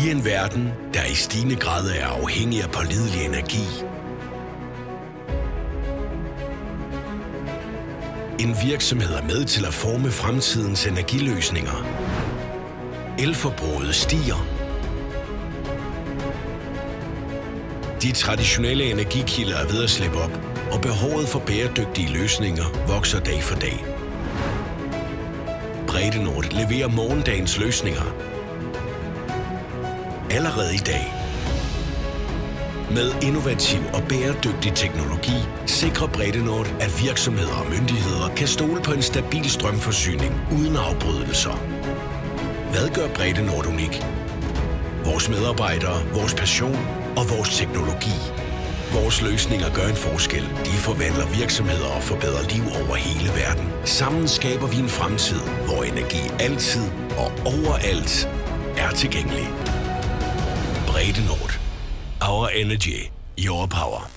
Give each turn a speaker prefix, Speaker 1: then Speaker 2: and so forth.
Speaker 1: I en verden, der i stigende grad er afhængig af pålidelig energi. En virksomhed er med til at forme fremtidens energiløsninger. Elforbruget stiger. De traditionelle energikilder er ved at slippe op, og behovet for bæredygtige løsninger vokser dag for dag. Bredenord leverer morgendagens løsninger. Allerede i dag. Med innovativ og bæredygtig teknologi sikrer Bredenord, at virksomheder og myndigheder kan stole på en stabil strømforsyning uden afbrydelser. Hvad gør Bredenord unik? Vores medarbejdere, vores passion og vores teknologi. Vores løsninger gør en forskel. De forvandler virksomheder og forbedrer liv over hele verden. Sammen skaber vi en fremtid, hvor energi altid og overalt er tilgængelig. Bredenord. Our energy, your power.